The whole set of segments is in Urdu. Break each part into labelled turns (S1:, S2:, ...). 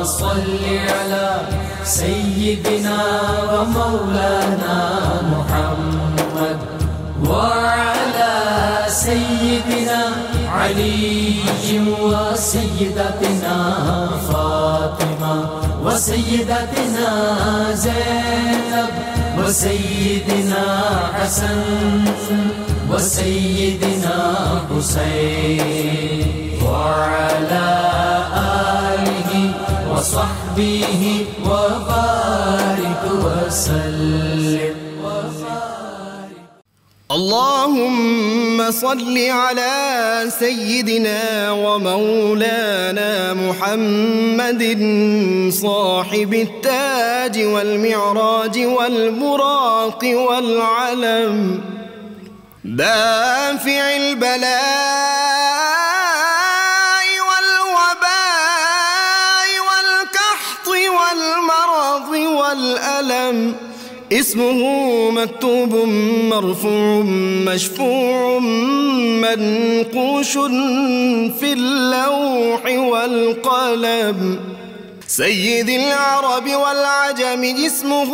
S1: صل على سيدنا ومولانا محمد وعلى سيدنا علي وسيدتنا فاطمة وسيدتنا زينب وسيدنا حسن وسيدنا حسين وعلى آله وصحبه وبارك وسلم.
S2: اللهم صل على سيدنا ومولانا محمد صاحب التاج والمعراج والبراق والعلم دافع البلاء والوباء والقحط والمرض والألم اسمه مكتوب مرفوع مشفوع منقوش في اللوح والقلم سيد العرب والعجم اسمه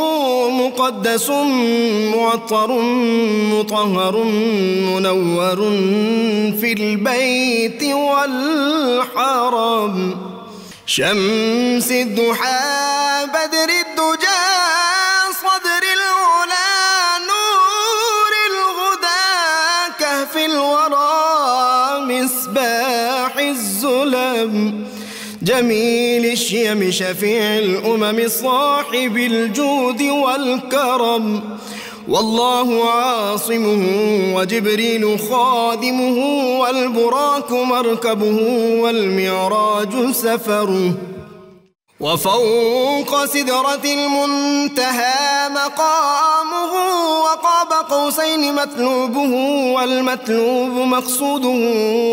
S2: مقدس معطر مطهر منور في البيت والحرم شمس الضحى بدر الدجى صدر العلا نور الهدى كهف الورى مصباح الظلم جميل الشيم شفيع الأمم صاحب الجود والكرم والله عاصمه وجبريل خادمه والبراك مركبه والمعراج سفره وفوق سدرة المنتهى مقامه وقاب قوسين مطلوبه والمطلوب مقصوده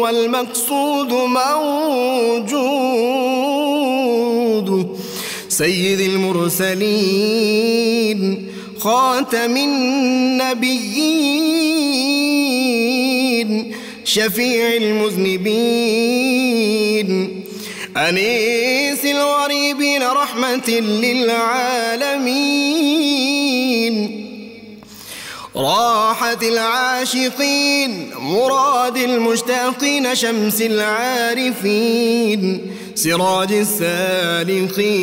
S2: والمقصود موجود سيد المرسلين خاتم النبيين شفيع المذنبين أنيس الغريبين رحمة للعالمين راحة العاشقين مراد المشتاقين شمس العارفين سراج السالكين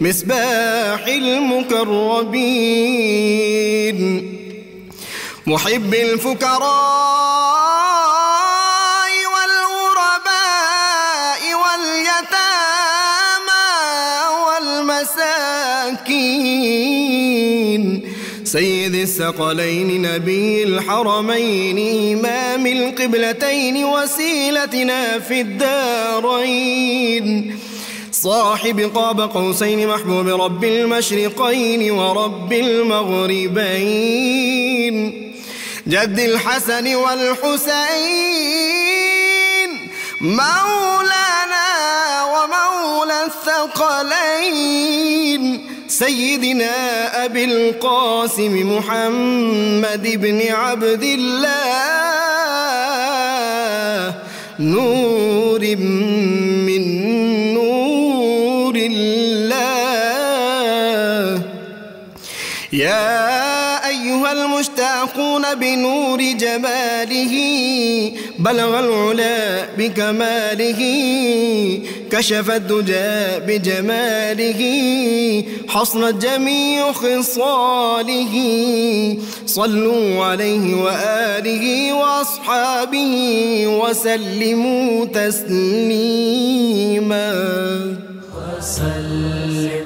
S2: مصباح المقربين محب الفقراء سيد الثقلين نبي الحرمين إمام القبلتين وسيلتنا في الدارين صاحب قاب قوسين محبوب رب المشرقين ورب المغربين جد الحسن والحسين مولانا ومولى الثقلين سيدنا أبي القاسم محمد بن عبد الله نور من نور الله يا أيها المشتاقون بنور جماله بلغ العلا بكماله كشف الدجى بجماله حصنت جميع خصاله صلوا عليه وآله وأصحابه وسلموا تسليما
S1: وسلم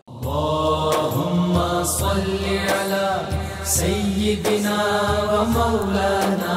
S1: اللهم صل على سيدنا ومولانا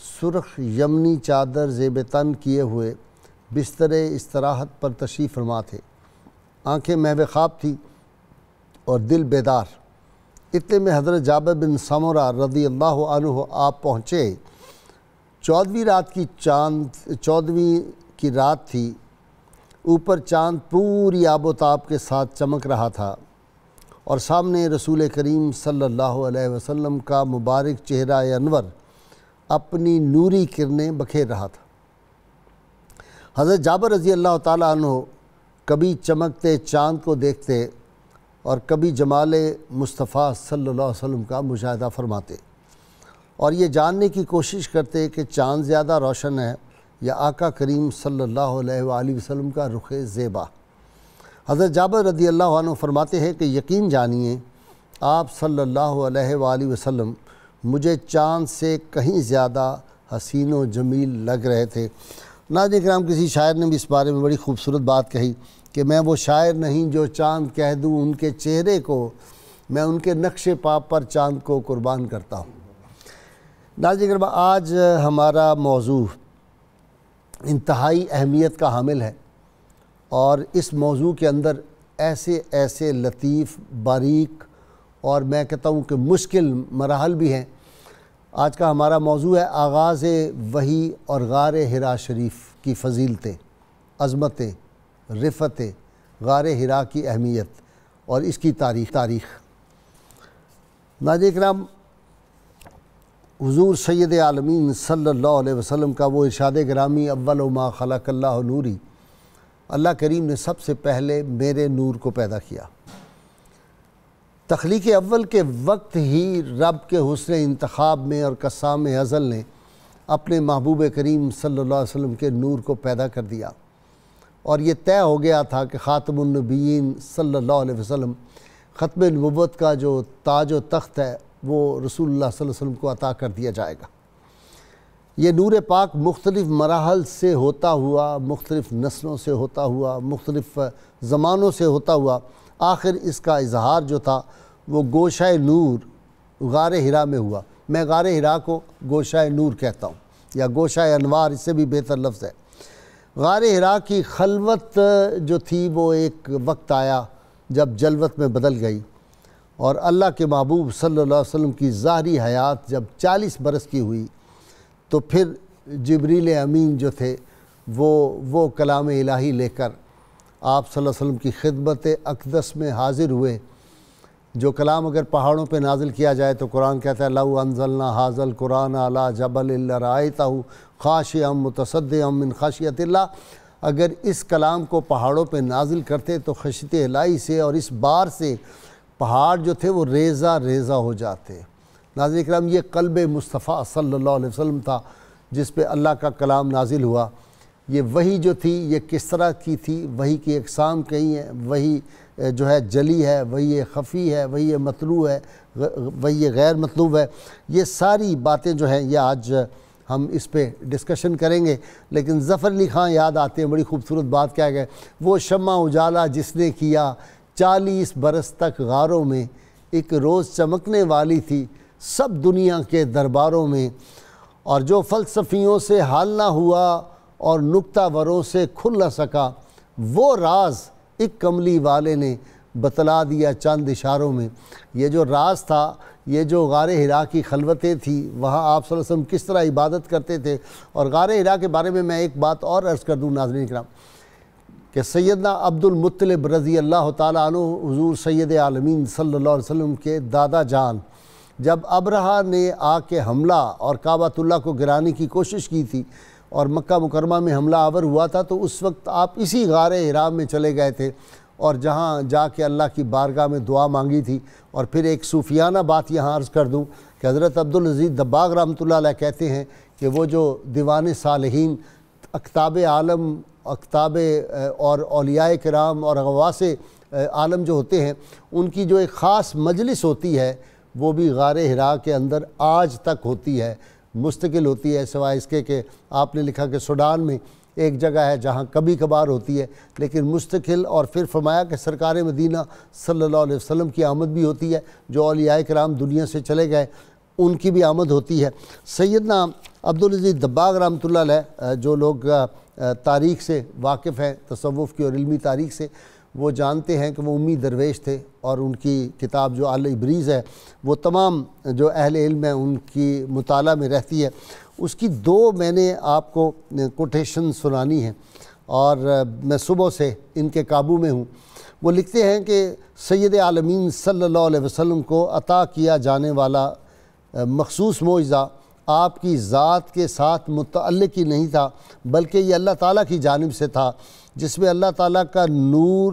S3: سرخ یمنی چادر زیب تن کیے ہوئے بستر استراحت پر تشریف فرما تھے۔ آنکھیں محو خواب تھی اور دل بیدار۔ اتنے میں حضرت جابر بن سمرہ رضی اللہ عنہ آپ پہنچے۔ 14ویں کی رات تھی، اوپر چاند پوری آب و تاب کے ساتھ چمک رہا تھا اور سامنے رسول کریم صلی اللہ علیہ وسلم کا مبارک چہرہ انور اپنی نوری کرنیں بکھیر رہا تھا۔ حضرت جابر رضی اللہ تعالیٰ عنہ کبھی چمکتے چاند کو دیکھتے اور کبھی جمال مصطفیٰ صلی اللہ علیہ وسلم کا مشاہدہ فرماتے اور یہ جاننے کی کوشش کرتے کہ چاند زیادہ روشن ہے یا آقا کریم صلی اللہ علیہ وآلہ وسلم کا رخ زیبا۔ حضرت جابر رضی اللہ عنہ فرماتے ہیں کہ یقین جانیے آپ صلی اللہ علیہ وآلہ وسلم مجھے چاند سے کہیں زیادہ حسین و جمیل لگ رہے تھے۔ ناظرین کرام، کسی شاعر نے بھی اس بارے میں بڑی خوبصورت بات کہی کہ میں وہ شاعر نہیں جو چاند کہہ دوں ان کے چہرے کو، میں ان کے نقش پا پر چاند کو قربان کرتا ہوں۔ ناظرین کرام، آج ہمارا موضوع انتہائی اہمیت کا حامل ہے اور اس موضوع کے اندر ایسے لطیف، باریک اور میں کہتا ہوں کہ مشکل مراحل بھی ہیں۔ آج کا ہمارا موضوع ہے آغاز وحی اور غار حرا شریف کی فضیلتیں، عظمتیں، رفتیں، غار حرا کی اہمیت اور اس کی تاریخ۔ ناظرین کرام، حضور سید عالمین صلی اللہ علیہ وسلم کا وہ ارشاد گرامی اول ما خلق اللہ نوری، اللہ کریم نے سب سے پہلے میرے نور کو پیدا کیا۔ تخلیق اول کے وقت ہی رب کے حسن انتخاب میں اور قسام ازل نے اپنے محبوب کریم صلی اللہ علیہ وسلم کے نور کو پیدا کر دیا اور یہ طے ہو گیا تھا کہ خاتم النبیین صلی اللہ علیہ وسلم ختم نبوت کا جو تاج و تخت ہے وہ رسول اللہ صلی اللہ علیہ وسلم کو عطا کر دیا جائے گا۔ یہ نور پاک مختلف مراحل سے ہوتا ہوا، مختلف نسلوں سے ہوتا ہوا، مختلف زمانوں سے ہوتا ہوا، آخر اس کا اظہار جو تھا وہ گوشہ نور غار حرا میں ہوا۔ میں غار حرا کو گوشہ نور کہتا ہوں یا گوشہ انوار، اس سے بھی بہتر لفظ ہے۔ غار حرا کی خلوت جو تھی وہ ایک وقت آیا جب جلوت میں بدل گئی اور اللہ کے محبوب صلی اللہ علیہ وسلم کی ظاہری حیات جب 40 برس کی ہوئی تو پھر جبریل امین جو تھے وہ کلام الہی لے کر آپ صلی اللہ علیہ وسلم کی خدمت اقدس میں حاضر ہوئے۔ جو کلام اگر پہاڑوں پہ نازل کیا جائے تو قرآن کہتا ہے لَوْ أَنزَلْنَا هَذَا الْقُرْآنَ عَلَى جَبَلٍ لَرَأَيْتَهُ خَاشِعًا مُتَصَدِّعًا مِنْ خَشْیَةِ اللَّهِ، اگر اس کلام کو پہاڑوں پہ نازل کرتے تو خشیت الہی سے اور اس بار سے پہاڑ جو تھے وہ ریزہ ریزہ ہو جاتے۔ ناظرین کرام، یہ قلب مصطفیٰ صلی اللہ علیہ وسلم تھا جس پہ اللہ کا کلام نازل ہوا۔ یہ وحی جو تھی یہ کس طرح کی تھی؟ وحی کی اقسام کئی ہیں، وحی جو ہے جلی ہے، وحی خفی ہے، وحی مطلوع ہے، وحی غیر مطلوب ہے۔ یہ ساری باتیں جو ہیں یہ آج ہم اس پہ ڈسکشن کریں گے، لیکن ظفر علی خان یاد آتے ہیں، بڑی خوبصورت بات کیا گیا، وہ شمع اجالا جس نے کیا 40 برس تک غاروں میں، ایک روز چمکنے والی تھی سب دنیا کے درباروں میں، اور جو فلسفیوں سے حال نہ ہوا اور نکتہ وروں سے کھل نہ سکا، وہ راز ایک کملی والے نے بتلا دیا چند اشاروں میں۔ یہ جو راز تھا، یہ جو غار حرا کی خلوتیں تھی، وہاں آپ صلی اللہ علیہ وسلم کس طرح عبادت کرتے تھے۔ اور غار حرا کے بارے میں ایک بات اور عرض کر دوں ناظرین کرام کہ سیدنا عبد المطلب رضی اللہ تعالیٰ عنہ حضور سید عالمین صلی اللہ علیہ وسلم کے دادا جان، جب ابرہہ نے آ کے حملہ اور کعبۃ اللہ کو گرانے کی کوشش کی تھی اور مکہ مکرمہ میں حملہ آور ہوا تھا، تو اس وقت آپ اسی غار حرا میں چلے گئے تھے اور جہاں جا کے اللہ کی بارگاہ میں دعا مانگی تھی۔ اور پھر ایک صوفیانہ بات یہاں عرض کر دوں کہ حضرت عبدالعزیز دباغ رحمۃ اللہ علیہ کہتے ہیں کہ وہ جو دیوان صالحین، اقطاب عالم، اقطاب اور اولیاء کرام اور غواص عالم جو ہوتے ہیں، ان کی جو ایک خاص مجلس ہوتی ہے وہ بھی غار حرا کے اندر آج تک ہوتی ہے، مستقل ہوتی ہے، سوائے اس کے کہ آپ نے لکھا کہ سوڈان میں ایک جگہ ہے جہاں کبھی کبھار ہوتی ہے، لیکن مستقل۔ اور پھر فرمایا کہ سرکار مدینہ صلی اللہ علیہ وسلم کی آمد بھی ہوتی ہے، جو اولیاء کرام دنیا سے چلے گئے ان کی بھی آمد ہوتی ہے۔ سیدنا عبدالعزیز دباغ رحمۃ اللہ علیہ، جو لوگ تاریخ سے واقف ہیں، تصوف کی اور علمی تاریخ سے، وہ جانتے ہیں کہ وہ امی درویش تھے، اور ان کی کتاب جو الابریز ہے وہ تمام جو اہل علم ہیں ان کی مطالعہ میں رہتی ہے۔ اس کی 2 میں نے آپ کو کوٹیشن سنانی ہیں، اور میں صبح سے ان کے قابو میں ہوں۔ وہ لکھتے ہیں کہ سید عالمین صلی اللہ علیہ وسلم کو عطا کیا جانے والا مخصوص معجزہ آپ کی ذات کے ساتھ متعلق ہی نہیں تھا، بلکہ یہ اللہ تعالیٰ کی جانب سے تھا، جس میں اللہ تعالیٰ کا نور،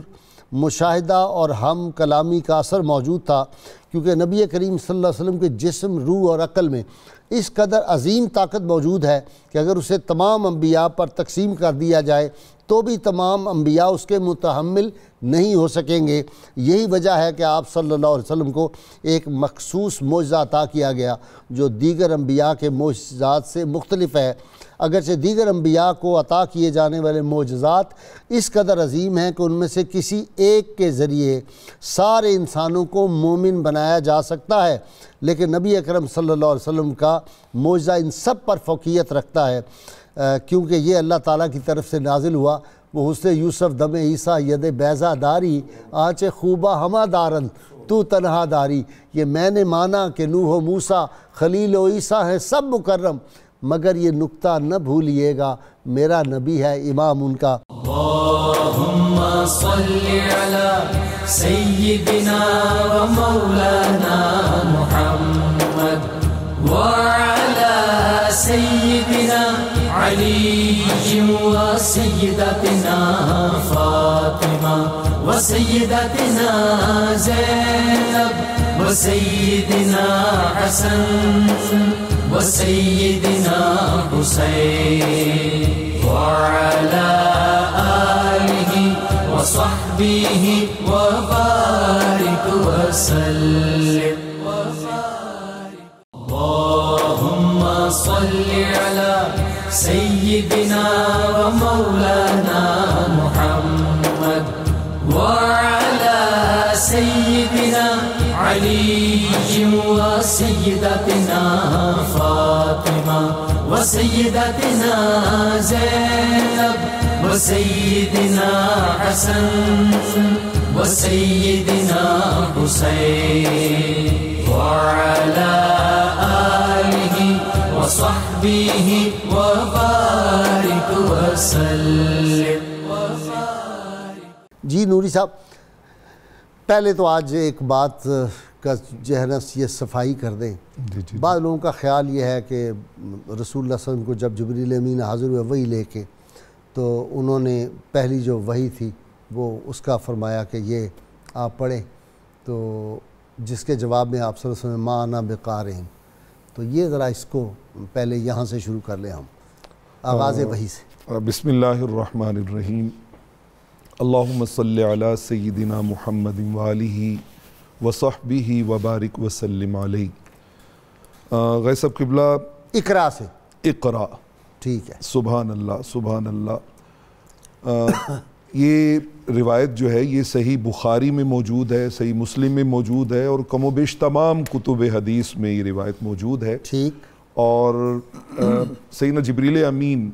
S3: مشاہدہ اور ہم کلامی کا اثر موجود تھا، کیونکہ نبی کریم صلی اللہ علیہ وسلم کے جسم، روح اور عقل میں اس قدر عظیم طاقت موجود ہے کہ اگر اسے تمام انبیاء پر تقسیم کر دیا جائے تو بھی تمام انبیاء اس کے متحمل نہیں ہو سکیں گے۔ یہی وجہ ہے کہ آپ صلی اللہ علیہ وسلم کو ایک مخصوص معجزہ عطا کیا گیا جو دیگر انبیاء کے معجزات سے مختلف ہے، اگرچہ دیگر انبیاء کو عطا کیے جانے والے معجزات اس قدر عظیم ہیں کہ ان میں سے کسی ایک کے ذریعے سارے انسانوں کو مومن بنایا جا سکتا ہے، لیکن نبی اکرم صلی اللہ علیہ وسلم کا معجزہ ان سب پر فوقیت رکھتا ہے، کیونکہ یہ اللہ تعالیٰ کی طرف سے نازل ہوا۔ وہ حسن یوسف دم عیسیٰ ید بیضا داری، آنچ خوبہ ہما دارن تو تنہا داری۔ یہ میں نے مانا کہ نوح و موسیٰ، خلیل و عیسیٰ ہیں سب مکرم، مگر یہ نکتہ نہ بھولیے گا میرا نبی ہے امام ان کا۔
S1: اللہم صلی علی سیدنا و مولانا محمد وعلی سیدنا علی و سیدتنا فاطمہ و سیدتنا زینب و سیدنا حسن و سیدنا حسین وعلی آلہ و صحبہ و بارک وسلم۔ اللہم صلی علی سیدنا و مولانا محمد وعلی سیدنا علی و سیدتنا فاطمہ و سیدتنا زینب و سیدنا حسن و سیدنا حسین وعلی آلہ و صحبہ و بارک وسلم۔
S3: جی نوری صاحب، پہلے تو آج ایک بات کا جو ہے نا یہ صفائی کر دیں۔ بعض لوگوں کا خیال یہ ہے کہ رسول اللہ صلی اللہ علیہ وسلم کو جب جبریل امین حاضر ہوئے وحی لے کے، تو انہوں نے پہلی جو وحی تھی وہ اس کا فرمایا کہ یہ آپ پڑھیں، تو جس کے جواب میں آپ صلی اللہ علیہ وسلم ما انا بقارئ، تو یہ ذرا اس کو پہلے یہاں سے شروع کر لیں ہم آغاز وحی سے۔
S4: بسم اللہ الرحمن الرحیم، اللہم صلی علی سیدنا محمد وآلہ وصحبہ وبارک وسلم علیہ۔ غیث صاحب قبلہ،
S3: اقرا سے
S4: اقرا،
S3: ٹھیک ہے،
S4: سبحان اللہ سبحان اللہ۔ یہ روایت جو ہے یہ صحیح بخاری میں موجود ہے، صحیح مسلم میں موجود ہے، اور کم و بیش تمام کتب حدیث میں یہ روایت موجود ہے۔
S3: ٹھیک،
S4: اور سیدنا جبریل امین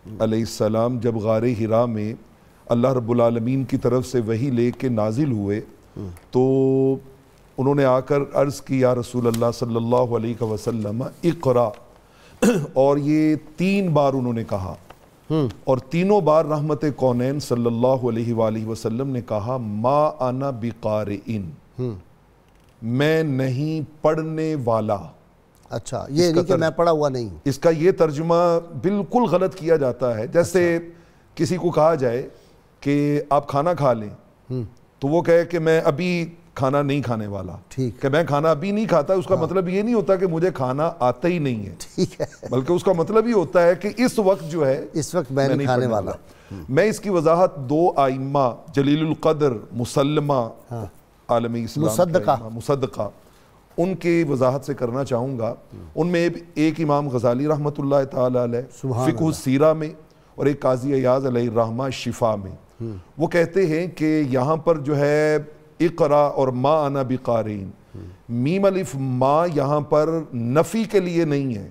S4: علیہ السلام جب غار حرا میں اللہ رب العالمین کی طرف سے وحی لے کے نازل ہوئے تو انہوں نے آ کر عرض کی یا رسول اللہ صلی اللہ علیہ وسلم اقرا، اور یہ 3 بار انہوں نے کہا، اور تینوں بار رحمت کونین صلی اللہ علیہ وآلہ وسلم نے کہا ما انا بقارئ، میں نہیں پڑھنے والا۔
S3: اچھا، یہ نہیں کہ میں پڑھا ہوا نہیں۔
S4: اس کا یہ ترجمہ بالکل غلط کیا جاتا ہے، جیسے کسی کو کہا جائے کہ آپ کھانا کھا لیں تو وہ کہے کہ میں ابھی کھانا نہیں کھانے والا، کہ میں کھانا ابھی نہیں کھاتا، اس کا مطلب یہ نہیں ہوتا کہ مجھے کھانا آتا ہی نہیں ہے،
S3: ٹھیک ہے،
S4: بلکہ اس کا مطلب یہ ہوتا ہے کہ اس وقت جو ہے
S3: اس وقت میں نہیں کھانے والا۔
S4: میں اس کی وضاحت 2 ائمہ جلیل القدر مسلمہ عالم اسلام مصدقہ ان کی وضاحت سے کرنا چاہوں گا۔ ان میں ایک امام غزالی رحمۃ اللہ تعالی علیہ فقہ السیرہ میں، اور ایک قاضی ایاز علیہ الرحمہ شفا میں، وہ کہتے ہیں کہ یہاں پر جو ہے اقرا اور ما انا بقارئ، میم الف ما یہاں پر نفی کے لیے نہیں ہے،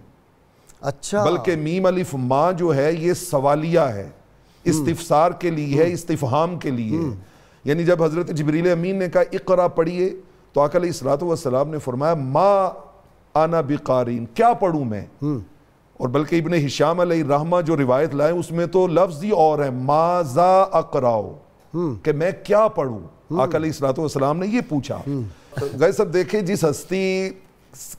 S3: اچھا،
S4: بلکہ میم الف ما جو ہے یہ سوالیہ ہے، استفسار کے لیے ہے، استفہام کے لیے ہے۔ یعنی جب حضرت جبریل امین نے کہا اقرا پڑھیے تو آقا علیہ الصلوۃ والسلام نے فرمایا ما انا بقارین، کیا پڑھوں میں؟ اور بلکہ ابن ہشام علیہ الرحمہ جو روایت لائے اس میں تو لفظ ہی اور ہے ماذا اقراؤ، کہ میں کیا پڑھوں۔ آقا علیہ الصلوۃ والسلام نے یہ پوچھا۔ گئے سب دیکھیں جس ہستی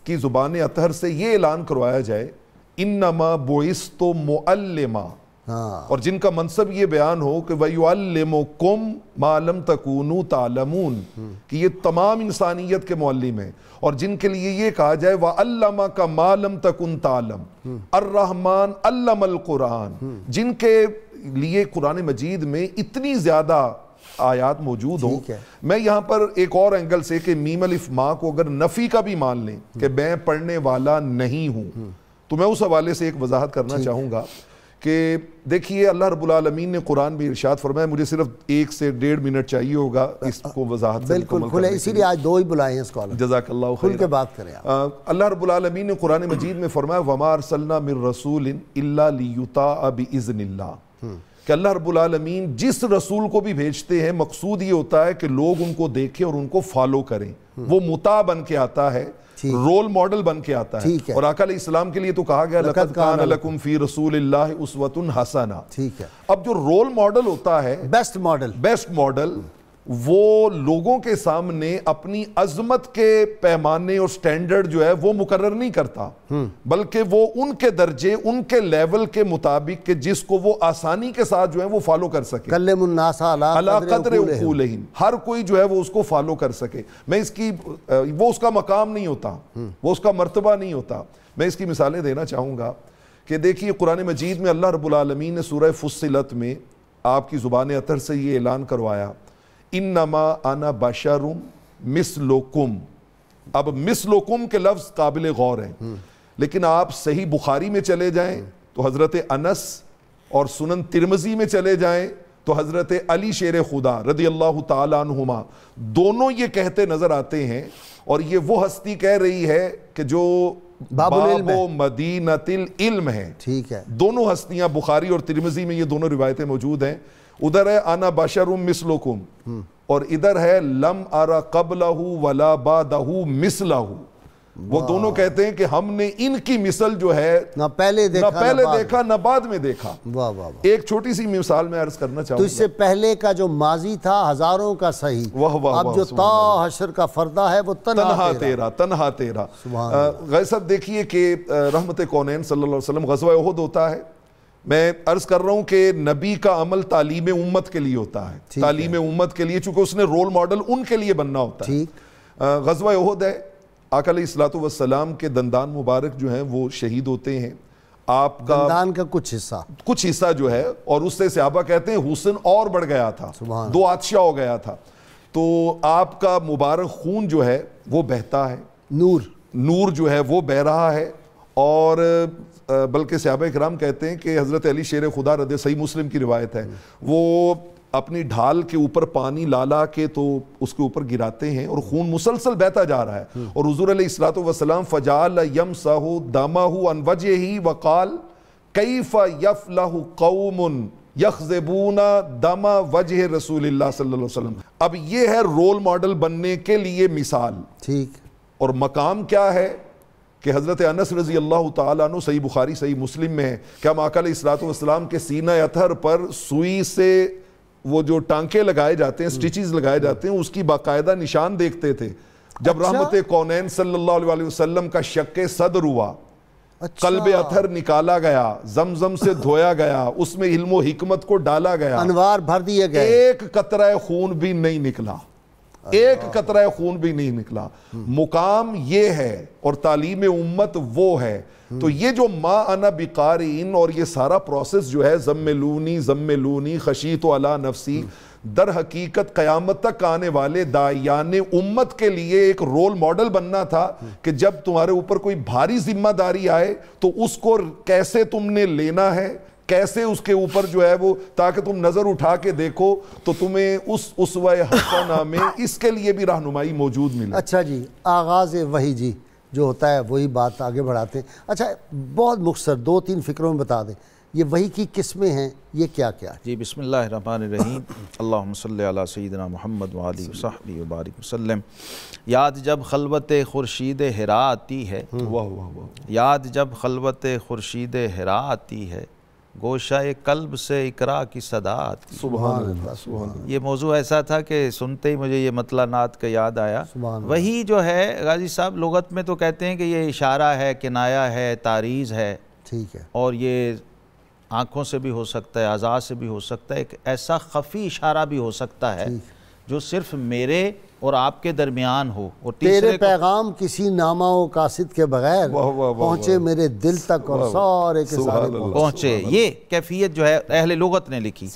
S4: کی زبان اطہر سے یہ اعلان کروایا جائے انما بعثت معلما، اور جن کا منصب یہ بیان ہو کہ وَيُعَلِّمُكُمْ مَا لَمْ تَكُونُوا تَعْلَمُونَ، کہ یہ تمام انسانیت کے معلم ہیں، اور جن کے لیے یہ کہا جائے وَعَلَّمَكَ مَا لَمْ تَكُنْ تَعْلَمْ، الرحمن علم القرآن، جن کے لیے قرآن مجید میں اتنی زیادہ آیات موجود ہوں۔ میں یہاں پر ایک اور اینگل سے کہ میم الف ما کو اگر نفی کا بھی مان لیں کہ میں پڑھنے والا نہیں ہوں، تو میں اس حوالے سے ایک وضاحت کرنا چاہوں گا کہ دیکھیے اللہ رب العالمین نے قرآن بھی ارشاد فرمایا، مجھے صرف 1 سے 1.5 منٹ چاہیے ہوگا اس کو وضاحت سے
S3: بالکل کھلے، اسی لیے آج 2 ہی بلائے ہیں اس کو،
S4: جزاک اللہ
S3: کھل
S4: خیر
S3: کے بات کریں آپ۔
S4: اللہ رب العالمین نے قرآن مجید میں فرمایا وَمَا أَرْسَلْنَا مِن رَّسُولٍ إِلَّا لِيُطَاعَ بِإِذْنِ اللَّهِ، کہ اللہ رب العالمین جس رسول کو بھی بھیجتے ہیں مقصود یہ ہوتا ہے کہ لوگ ان کو دیکھیں اور ان کو فالو کریں، وہ مطاع بن کے آتا ہے، رول ماڈل بن کے آتا ہے۔ اور آقا علیہ السلام کے لیے تو کہا گیا لَقَدْ كَانَ لَكُمْ فِي رَسُولِ اللَّهِ أُسْوَةٌ حَسَنَةٌ۔
S3: ٹھیک ہے،
S4: اب جو رول ماڈل ہوتا ہے،
S3: بیسٹ ماڈل،
S4: وہ لوگوں کے سامنے اپنی عظمت کے پیمانے اور سٹینڈرڈ جو ہے وہ مقرر نہیں کرتا، بلکہ وہ ان کے درجے، ان کے لیول کے مطابق کہ جس کو وہ آسانی کے ساتھ جو ہے وہ فالو کر سکے،
S3: کلم الناس علی
S4: قدر عقولہم، ہر کوئی جو ہے وہ اس کو فالو کر سکے۔ میں اس کی وہ اس کا مقام نہیں ہوتا، وہ اس کا مرتبہ نہیں ہوتا۔ میں اس کی مثالیں دینا چاہوں گا کہ دیکھیے قرآن مجید میں اللہ رب العالمین نے سورہ فصلت میں آپ کی زبان اطہر سے یہ اعلان کروایا انما انا بشر مثلکم۔ اب مثلکم کے لفظ قابل غور ہیں، لیکن آپ صحیح بخاری میں چلے جائیں تو حضرت انس، اور سنن ترمذی میں چلے جائیں تو حضرت علی شیر خدا رضی اللہ تعالیٰ عنہما دونوں یہ کہتے نظر آتے ہیں، اور یہ وہ ہستی کہہ رہی ہے کہ جو باب و مدینۃ العلم ہے۔
S3: ٹھیک ہے،
S4: دونوں ہستیاں بخاری اور ترمذی میں یہ دونوں روایتیں موجود ہیں۔ ادھر ہے انا بشر مثلکم، اور ادھر ہے لم ارى قبلہ ولا بعدہ مثلہ۔ وہ دونوں کہتے ہیں کہ ہم نے ان کی مثل جو ہے
S3: نہ پہلے دیکھا
S4: نہ بعد میں دیکھا۔
S3: واہ واہ،
S4: ایک چھوٹی سی مثال میں عرض کرنا چاہوں
S3: تو
S4: گا،
S3: اس سے پہلے کا جو ماضی تھا ہزاروں کا صحیح، اب جو تا حشر کا فردہ ہے وہ تنہا
S4: تیرا۔ غیر صاحب دیکھیے کہ رحمت کونین صلی اللہ علیہ وسلم غزوہ احد ہوتا ہے۔ میں عرض کر رہا ہوں کہ نبی کا عمل تعلیم امت کے لیے ہوتا ہے، تعلیم امت کے لیے، چونکہ اس نے رول ماڈل ان کے لیے بننا ہوتا ہے۔ غزوہ احد ہے، آقا علیہ الصلوۃ والسلام کے دندان مبارک جو ہیں وہ شہید ہوتے ہیں، آپ کا
S3: دندان کا کچھ حصہ
S4: جو ہے، اور اس سے صحابہ کہتے ہیں حسن اور بڑھ گیا تھا، 2 آتشہ ہو گیا تھا، تو آپ کا مبارک خون جو ہے وہ بہتا ہے، نور جو ہے وہ بہ رہا ہے، اور بلکہ صحابہ اکرام کہتے ہیں کہ حضرت علی شیر خدا رضی، صحیح مسلم کی روایت ہے، وہ اپنی ڈھال کے اوپر پانی لالا کے تو اس کے اوپر گراتے ہیں اور خون مسلسل بہتا جا رہا ہے، اور حضور علیہ الصلوۃ والسلام فجعل یمسح دمہ عن وجہہ وقال کیف یفلح قوم یخضبون دم وجہ رسول اللہ صلی اللہ علیہ وسلم۔ اب یہ ہے رول ماڈل بننے کے لیے مثال،
S3: ٹھیک،
S4: اور مقام کیا ہے کہ حضرت انس رضی اللہ تعالیٰ عنہ، صحیح بخاری صحیح مسلم میں ہے کہ ہم آقا علیہ الصلوۃ والسلام کے سینہ اطہر پر سوئی سے وہ جو ٹانکے لگائے جاتے ہیں، سٹیچز لگائے جاتے ہیں، اس کی باقاعدہ نشان دیکھتے تھے۔ جب رحمت کونین صلی اللہ علیہ وسلم کا شق صدر ہوا، قلب اطہر نکالا گیا، زمزم سے دھویا گیا، اس میں علم و حکمت کو ڈالا گیا،
S3: انوار بھر دیے گئے،
S4: ایک قطرہ خون بھی نہیں نکلا، ایک قطرہ خون بھی نہیں نکلا۔ مقام یہ ہے اور تعلیم امت وہ ہے۔ تو یہ جو ما انا بقارئین اور یہ سارا پروسیس جو ہے زملونی خشیت علی نفسی، در حقیقت قیامت تک آنے والے داعیان امت کے لیے ایک رول ماڈل بننا تھا کہ جب تمہارے اوپر کوئی بھاری ذمہ داری آئے تو اس کو کیسے تم نے لینا ہے، کیسے اس کے اوپر جو ہے وہ, تاکہ تم نظر اٹھا کے دیکھو تو تمہیں اس اسوہ حسنہ میں اس کے لیے بھی رہنمائی موجود ملے.
S3: اچھا جی, آغاز وحی جی جو ہوتا ہے وہی بات آگے بڑھاتے ہیں. اچھا بہت مختصر 2-3 فکروں میں بتا دیں یہ وحی کی قسمیں ہیں, یہ کیا کیا ہے؟
S5: جی بسم اللہ الرحمن الرحیم. اللہم صلی علی سیدنا محمد وآلہ وصحبہ وبارک وسلم. یاد جب خلوت خورشید حرا آتی ہے,
S4: واہ واہ واہ,
S5: یاد جب خلوت خورشید حرا آتی ہے, گوشہ قلب سے اقرا کی صدا آتی ہے.
S4: سبحان اللہ سبحان اللہ.
S5: یہ موضوع ایسا تھا کہ سنتے ہی مجھے یہ مطلع نعت کا یاد آیا. وہی جو ہے غازی صاحب لغت میں تو کہتے ہیں کہ یہ اشارہ ہے, کنایہ ہے, تعریض ہے,
S3: ٹھیک ہے,
S5: اور یہ آنکھوں سے بھی ہو سکتا ہے, اعضاء سے بھی ہو سکتا ہے, ایک ایسا خفی اشارہ بھی ہو سکتا ہے جو صرف میرے اور آپ کے درمیان ہو, اور
S3: تیرے پیغام کسی نامہ و قاصد کے بغیر پہنچے میرے دل تک اور سارے کے سارے
S5: پہنچے. یہ کیفیت جو ہے اہل لغت نے لکھی.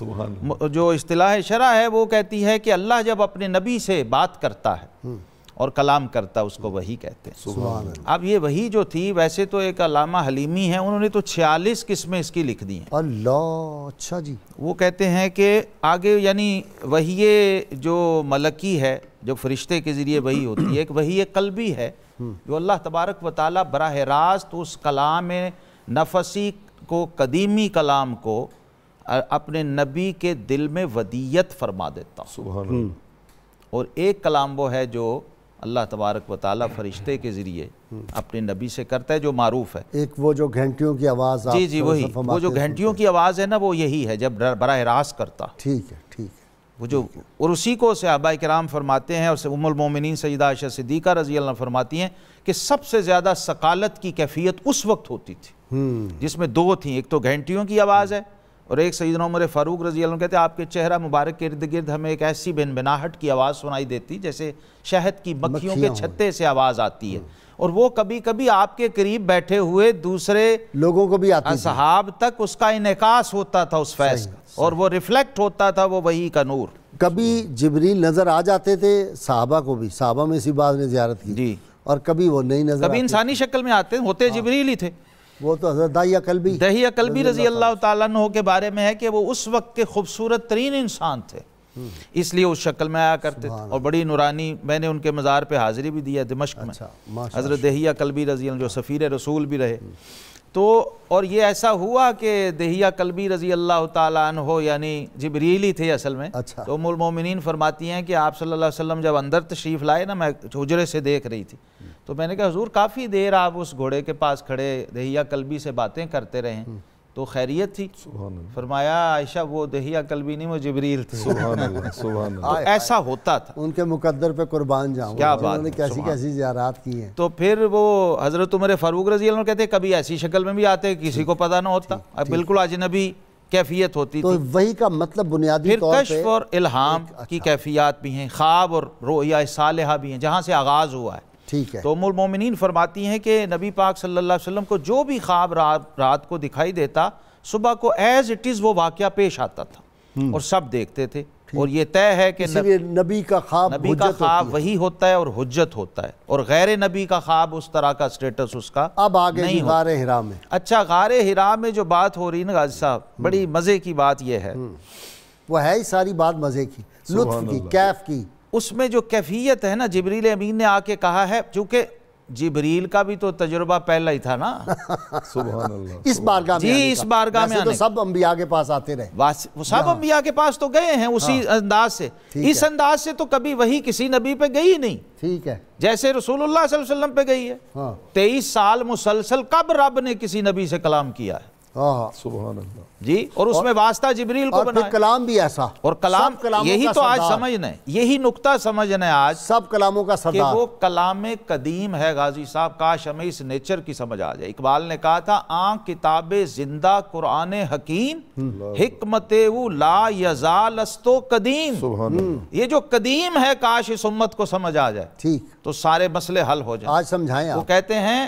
S5: جو اصطلاح شرع ہے وہ کہتی ہے کہ اللہ جب اپنے نبی سے بات کرتا ہے اور کلام کرتا ہے اس کو وحی کہتے ہیں. اب یہ وحی جو تھی ویسے تو ایک علامہ حلیمی ہیں, انہوں نے تو 46 قسمیں اس کی لکھ دی ہیں.
S3: اللہ, اچھا جی.
S5: وہ کہتے ہیں کہ آگے یعنی وحی جو ملکی ہے, جو فرشتے کے ذریعے وحی ہوتی ہے, ایک وحی قلبی ہے جو اللہ تبارک و تعالیٰ براہ راست اس کلام نفسی کو, قدیمی کلام کو اپنے نبی کے دل میں ودیت فرما دیتا.
S4: سبحان اللہ.
S5: اور ایک کلام وہ ہے جو اللہ تبارک و تعالیٰ فرشتے کے ذریعے اپنے نبی سے کرتا ہے, جو معروف ہے.
S3: ایک وہ جو گھنٹیوں کی آواز,
S5: جی وہی, وہ جو گھنٹیوں کی آواز ہے نا, وہ یہی ہے جب براہ راست کرتا.
S3: ٹھیک ہے, ٹھیک ہے.
S5: وہ جو, اور اسی کو صحابہ کرام فرماتے ہیں, اور ام المومنین سیدہ عائشہ صدیقہ رضی اللہ عنہ فرماتی ہیں کہ سب سے زیادہ ثقالت کی کیفیت اس وقت ہوتی تھی جس میں 2 تھیں, ایک تو گھنٹیوں کی آواز ہے, اور ایک سیدنا عمر فاروق رضی اللہ عنہ کہتے ہیں آپ کے چہرہ مبارک کے ارد گرد ہمیں ایک ایسی بنبناہٹ کی آواز سنائی دیتی جیسے شہد کی مکھیوں کے چھتے سے آواز آتی ہے, اور وہ کبھی کبھی آپ کے قریب بیٹھے ہوئے دوسرے
S3: لوگوں کو بھی آتی,
S5: اصحاب تک اس کا انعکاس ہوتا تھا اس فیض کا, اور وہ ریفلیکٹ ہوتا تھا وہ وحی کا نور.
S3: کبھی جبریل نظر آ جاتے تھے صحابہ کو بھی, صحابہ میں اسی بات نے زیارت کی
S5: جی,
S3: اور کبھی وہ نہیں نظر,
S5: کبھی انسانی شکل میں آتے ہوتے جبریل ہی تھے.
S3: وہ تو حضرت داہیہ کلبی
S5: رضی اللہ تعالیٰ عنہ کے بارے میں ہے کہ وہ اس وقت کے خوبصورت ترین انسان تھے, اس لیے اس شکل میں آیا کرتے تھے, اور بڑی نورانی. میں نے ان کے مزار پہ حاضری بھی دیا دمشق میں, حضرت داہیہ کلبی رضی اللہ عنہ جو سفیر رسول بھی رہے. تو اور یہ ایسا ہوا کہ داہیہ کلبی رضی اللہ تعالیٰ عنہ یعنی جبریل ہی تھے اصل میں. تو ام المومنین فرماتی ہیں کہ آپ صلی اللہ علیہ وسلم جب اندر تشریف لائے نا, میں حجرے سے دیکھ رہی تھی, تو میں نے کہا حضور کافی دیر آپ اس گھوڑے کے پاس کھڑے داہیہ کلبی سے باتیں کرتے رہے, تو خیریت تھی؟ فرمایا عائشہ وہ داہیہ کلبی نہیں, وہ جبریل تھے.
S4: سبحان اللہ سبحان اللہ.
S5: تو ایسا ہوتا تھا.
S3: ان کے مقدر پہ قربان جاؤں,
S5: کیا بات,
S3: انہوں نے کیسی کیسی زیارات کی ہیں.
S5: تو پھر وہ حضرت عمر فاروق رضی اللہ عنہ کہتے کبھی ایسی شکل میں بھی آتے, کسی کو پتہ نہ ہوتا, بالکل اجنبی کیفیت ہوتی تھی.
S3: تو وحی کا مطلب بنیادی طور پہ
S5: کشف اور الہام کی کیفیات بھی ہیں, خواب اور رؤیا صالحہ بھی ہیں, جہاں سے آغاز ہوا ہے.
S3: ٹھیک ہے.
S5: تو ام المومنین فرماتی ہیں کہ نبی پاک صلی اللہ علیہ وسلم کو جو بھی خواب رات کو دکھائی دیتا, صبح کو ایز اٹ از وہ واقعہ پیش آتا تھا, اور سب دیکھتے تھے. اور یہ طے ہے کہ
S3: نبی کا خواب
S5: وہی ہوتا ہے اور حجت ہوتا ہے, اور غیر نبی کا خواب اس طرح کا سٹیٹس اس کا
S3: اب آگے
S5: نہیں
S3: غار حرا میں.
S5: اچھا, غار حرا میں جو بات ہو رہی نا غازی صاحب, بڑی مزے کی بات یہ ہے,
S3: وہ ہے ہی ساری بات مزے کی, لطف کی, کیف کی.
S5: اس میں جو کیفیت ہے نا, جبریل امین نے آ کے کہا ہے, چونکہ جبریل کا بھی تو تجربہ پہلا ہی تھا نا.
S3: سبحان اللہ. اس بارگاہ میں
S5: جی, اس بارگاہ میں
S3: تو سب انبیاء کے پاس آتے رہے,
S5: وہ سب انبیاء کے پاس تو گئے ہیں اسی انداز سے. اس انداز سے تو کبھی وہی کسی نبی پہ گئی نہیں.
S3: ٹھیک ہے.
S5: جیسے رسول اللہ صلی اللہ علیہ وسلم پہ گئی ہے. 23 سال مسلسل کب رب نے کسی نبی سے کلام کیا ہے؟
S4: سبحان اللہ.
S5: جی, اور اس میں واسطہ جبریل کو بنایا,
S3: اور کلام بھی ایسا,
S5: اور کلام یہی تو آج سمجھنا ہے, یہی نقطہ سمجھنا ہے آج,
S3: سب کلاموں کا سردار,
S5: کہ وہ کلام قدیم ہے. غازی صاحب کاش ہمیں اس نیچر کی سمجھ آ جائے. اقبال نے کہا تھا آن کتاب زندہ قرآن حکیم, حکمت وہ لا یزال استو قدیم. یہ جو قدیم ہے کاش اس امت کو سمجھ آ جائے,
S3: ٹھیک,
S5: تو سارے مسئلے حل ہو جائیں.
S3: آج سمجھائیں.
S5: وہ کہتے ہیں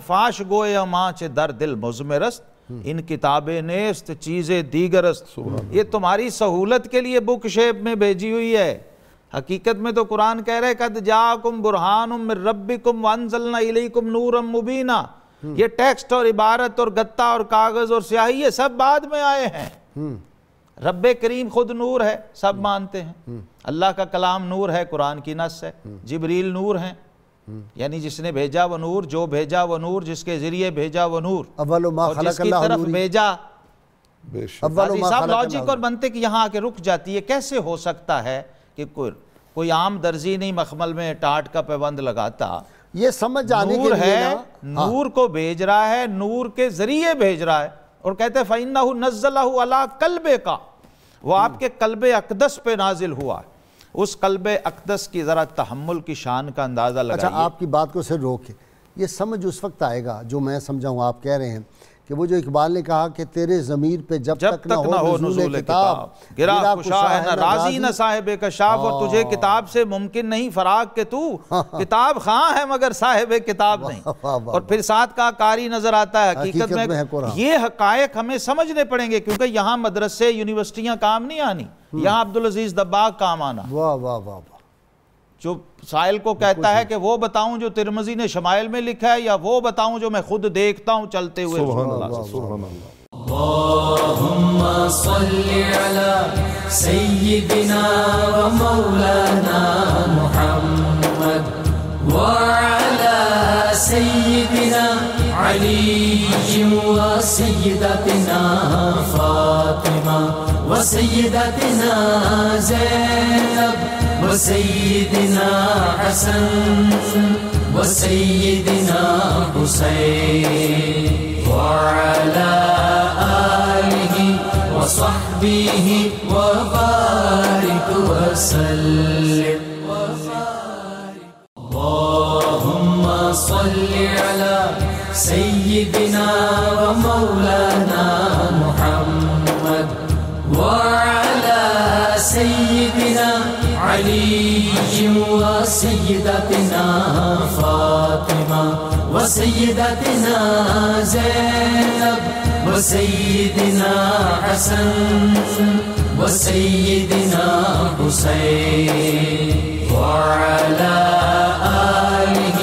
S5: فاش گوئے ماں چے در دل مزمرست, ان کتابیں نیست چیزیں دیگرست. یہ تمہاری سہولت کے لیے بک شیپ میں بھیجی ہوئی ہے. حقیقت میں تو قرآن کہہ رہے قد جاءکم برہان من ربکم وانزلنا الیکم نورا مبینا. یہ ٹیکسٹ اور عبارت اور گتا اور کاغذ اور سیاہی یہ سب بعد میں آئے ہیں۔ رب کریم خود نور ہے، سب مانتے ہیں، اللہ کا کلام نور ہے، قرآن کی نص ہے، جبریل نور ہیں، یعنی جس نے بھیجا وہ نور، جو بھیجا وہ نور، جس کے ذریعے بھیجا وہ نور،
S3: اول ما
S5: اور جس
S3: خلق
S5: کی
S3: اللہ
S5: طرف
S3: نوری،
S5: بھیجا۔
S4: بے شک
S5: قاضی صاحب لاجک اور منطق یہاں آ کے رک جاتی ہے۔ کیسے ہو سکتا ہے کہ کوئی عام درزی نہیں مخمل میں ٹاٹ کا پیبند لگاتا،
S3: یہ سمجھ آنے کے
S5: نور
S3: لیے
S5: ہے،
S3: نا
S5: نور کو بھیج رہا ہے، نور کے ذریعے بھیج رہا ہے، اور کہتے ہیں فَإِنَّهُ نَزَّلَهُ عَلَىٰ قَلْبِكَ، وہ آپ کے قلب اقدس پہ نازل ہوا ہے۔ اس قلب اقدس کی ذرا تحمل کی شان کا اندازہ لگائیے۔
S3: اچھا آپ کی بات کو صرف روکے، یہ سمجھ اس وقت آئے گا جو میں سمجھاؤں، آپ کہہ رہے ہیں کہ وہ جو اقبال نے کہا کہ تیرے ضمیر پہ جب تک نہ ہو نزول کتاب،
S5: گرا کشا ہے نہ راضی نہ صاحب کشاف، اور تجھے کتاب سے ممکن نہیں فراغ کہ تو کتاب خواں ہے مگر صاحب کتاب نہیں۔ اور پھر ساتھ کا قاری نظر آتا ہے، حقیقت میں یہ حقائق ہمیں سمجھنے پڑیں گے، کیونکہ یہاں مدرسے یونیورسٹیاں کام نہیں آنی، یہاں عبدالعزیز دباغ کام آنا۔
S3: واہ واہ واہ،
S5: جو سائل کو کہتا ہے کہ وہ بتاؤں جو ترمذی نے شمائل میں لکھا ہے، یا وہ بتاؤں جو میں خود دیکھتا ہوں چلتے ہوئے۔
S4: سبحان اللہ، سبحان اللہ۔
S1: اللهم صل على سيدنا ومولانا محمد وعلى سيدنا علي وسيدتنا فاطمة وسيدتنا زينب وسيدنا حسن وسيدنا حسين وعلى آله وصحبه وبارك وسلم اللهم صل على سيدنا ومولانا محمد وعلى سيدنا علي وسيدتنا فاطمة وسيدتنا زينب وسيدنا حسن وسيدنا حسين وعلى آله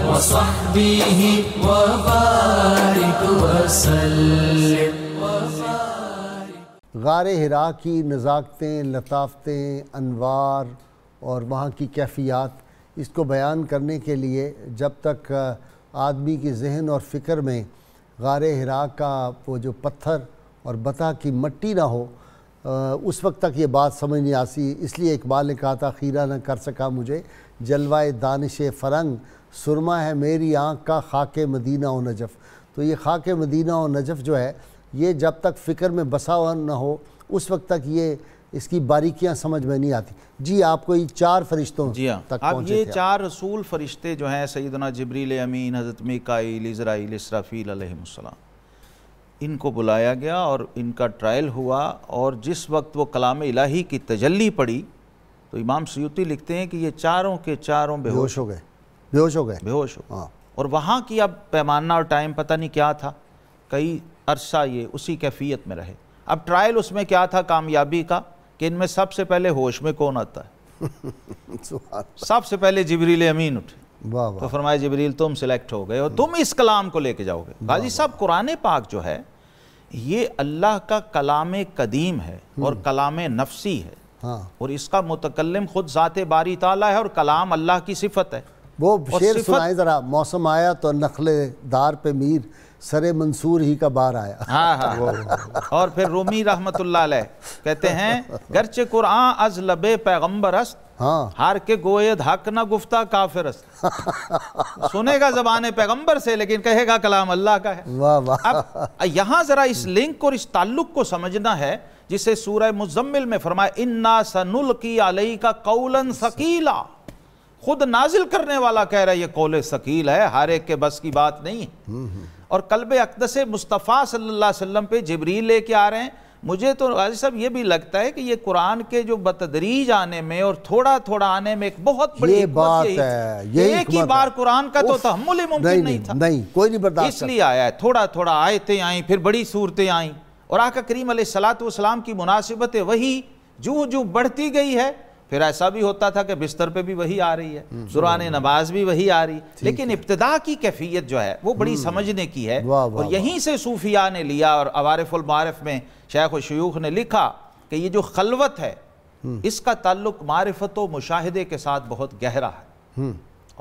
S1: وصحبه وبارك وسلم۔
S3: غار حرا کی نزاکتیں، لطافتیں، انوار اور وہاں کی کیفیات، اس کو بیان کرنے کے لیے جب تک آدمی کی ذہن اور فکر میں غار حرا کا وہ جو پتھر اور بتا کی مٹی نہ ہو، اس وقت تک یہ بات سمجھ نہیں آتی۔ اس لیے اقبال نے کہا تھا خیرہ نہ کر سکا مجھے جلوہ دانش فرنگ، سرما ہے میری آنکھ کا خاک مدینہ و نجف۔ تو یہ خاک مدینہ و نجف جو ہے، یہ جب تک فکر میں بسا ہوا نہ ہو اس وقت تک یہ اس کی باریکیاں سمجھ میں نہیں آتی۔ جی آپ کو یہ چار فرشتوں تک
S5: اب
S3: پہنچے
S5: یہ
S3: تھے۔
S5: چار رسول فرشتے جو ہیں، سیدنا جبریل امین، حضرت میکائیل، اسرافیل، اسرافیل علیہ السلام، ان کو بلایا گیا اور ان کا ٹرائل ہوا، اور جس وقت وہ کلام الہی کی تجلی پڑی تو امام سیوطی لکھتے ہیں کہ یہ چاروں کے چاروں بے ہوش
S3: ہو گئے، بے ہوش ہو گئے،
S5: بے ہوش ہو۔ اور وہاں کی اب پیمانہ اور ٹائم پتہ نہیں کیا تھا، کئی عرصہ یہ اسی کیفیت میں رہے۔ اب ٹرائل اس میں کیا تھا کامیابی کا، کہ ان میں سب سے پہلے ہوش میں کون آتا ہے؟ سب سے پہلے جبریل امین اٹھے، تو فرمایا جبریل تم سلیکٹ ہو گئے اور تم اس کلام کو لے کے جاؤ گے۔ غازی صاحب قرآن پاک جو ہے یہ اللہ کا کلام قدیم ہے اور کلام نفسی ہے، اور اس کا متکلم خود ذات باری تعالیٰ ہے، اور کلام اللہ کی صفت ہے۔
S3: وہ شعر سنائیں ذرا، موسم آیا تو نخل دار پہ میر، سر منصور ہی کا بار آیا۔
S5: اور پھر رومی رحمت اللہ علیہ کہتے ہیں گرچہ قرآن از لب پیغمبر است، ہار کے گوید حق نہ گفتہ کافر است۔ سنے گا زبان پیغمبر سے لیکن کہے گا کلام اللہ کا ہے۔ اب یہاں ذرا اس لنک اور اس تعلق کو سمجھنا ہے، جسے سورہ مزمل میں فرمایا اِنَّا سَنُلْقِي عَلَيْكَ قَوْلًا ثَقِيلًا، خود نازل کرنے والا کہہ رہا ہے یہ قول ثقیل ہے، ہر ایک کے بس کی بات نہیں ہے۔ اور قلب اقدس مصطفیٰ صلی اللہ علیہ وسلم پہ جبریل لے کے آ رہے ہیں۔ مجھے تو غازی صاحب یہ بھی لگتا ہے کہ یہ قرآن کے جو بتدریج آنے میں اور تھوڑا تھوڑا آنے میں ایک بہت بڑی حکمت ہے۔ ایک ہی بار قرآن کا تو تحمل ہی ممکن نہیں تھا،
S3: کوئی نہیں برداشت،
S5: اس لیے آیا ہے تھوڑا تھوڑا آیتیں آئیں، پھر بڑی صورتیں آئیں، اور آقا کریم علیہ الصلوۃ والسلام کی مناسبت وہی جو بڑھتی گئی ہے، پھر ایسا بھی ہوتا تھا کہ بستر پہ بھی وہی آ رہی ہے، دوران نماز بھی وہی آ رہی، لیکن ابتدا کی کیفیت جو ہے وہ بڑی سمجھنے کی ہے، اور یہیں سے صوفیاء نے لیا، اور عوارف المعارف میں شیخ و شیوخ نے لکھا کہ یہ جو خلوت ہے اس کا تعلق معرفت و مشاہدے کے ساتھ بہت گہرا ہے،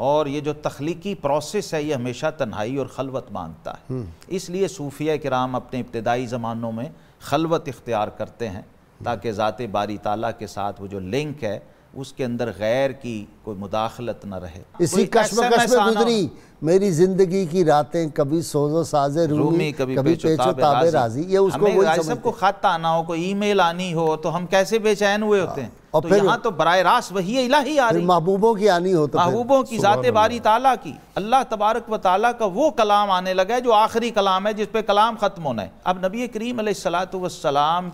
S5: اور یہ جو تخلیقی پروسیس ہے یہ ہمیشہ تنہائی اور خلوت مانگتا ہے، اس لیے صوفیہ کرام اپنے ابتدائی زمانوں میں خلوت اختیار کرتے ہیں تاکہ ذات باری تعالیٰ کے ساتھ وہ جو لنک ہے اس کے اندر غیر کی کوئی مداخلت نہ رہے۔
S3: اسی کشمکش میں گزری میری زندگی کی راتیں، کبھی سوز و ساز رومی، کبھی پیچ و تاب راضی۔ یہ اس کو
S5: ہمیں غازی صاحب کو خط آنا ہو، کوئی ای میل آنی ہو تو ہم کیسے بے چین ہوئے ہوتے ہیں، تو یہاں تو براہ راست وحی الہی آ رہی،
S3: محبوبوں کی آنی ہو، تو
S5: محبوبوں کی ذات باری تعالیٰ کی، اللہ تبارک و تعالیٰ کا وہ کلام آنے لگا ہے جو آخری کلام ہے جس پہ کلام ختم ہونا ہے۔ اب نبی کریم علیہ السلام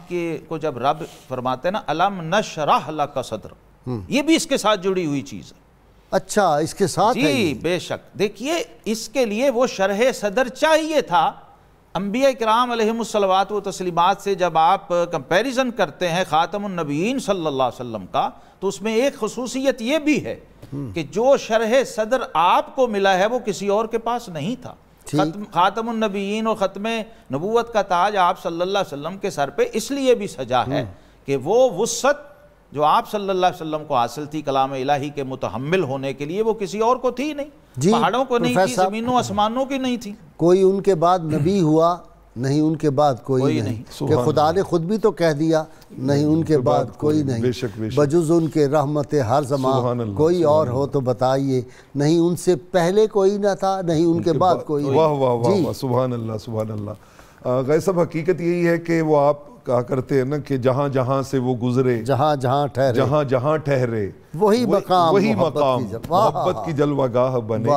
S5: کو جب رب فرماتے ہیں نا الم نشرح لک صدر، یہ بھی اس کے ساتھ جڑی ہوئی چیز ہے۔
S3: اچھا، اس کے ساتھ ہے
S5: جی بے شک۔ دیکھیے اس کے لیے وہ شرح صدر چاہیے تھا۔ انبیاء کرام علیہم الصلوات و تسلیمات سے جب آپ کمپیریزن کرتے ہیں خاتم النبیین صلی اللہ علیہ وسلم کا، تو اس میں ایک خصوصیت یہ بھی ہے کہ جو شرح صدر آپ کو ملا ہے وہ کسی اور کے پاس نہیں تھا۔ خاتم النبیین اور ختم نبوت کا تاج آپ صلی اللہ علیہ وسلم کے سر پہ اس لیے بھی سجا ہے کہ وہ وسعت جو آپ صلی اللہ علیہ وسلم کو حاصل تھی کلام الہی کے متحمل ہونے کے لیے وہ کسی اور کو تھی نہیں، پہاڑوں کو نہیں تھی، زمینوں آسمانوں کی نہیں تھی۔
S3: کوئی ان کے بعد نبی ہوا نہیں، ان کے بعد کوئی نہیں، کہ خدا نے خود بھی تو کہہ دیا نہیں ان کے بعد کوئی نہیں، بجز ان کے رحمت ہر زمان کوئی اور ہو تو بتائیے، نہیں ان سے پہلے کوئی نہ تھا نہیں ان کے بعد کوئی نہیں۔
S4: واہ واہ واہ، سبحان اللہ سبحان اللہ۔ غازی صاحب حقیقت یہی ہے کہ وہ آپ کہا کرتے ہیں نا کہ جہاں جہاں سے وہ گزرے،
S3: جہاں جہاں ٹھہرے وہی مقام
S4: محبت کی جلوہ گاہ بنے۔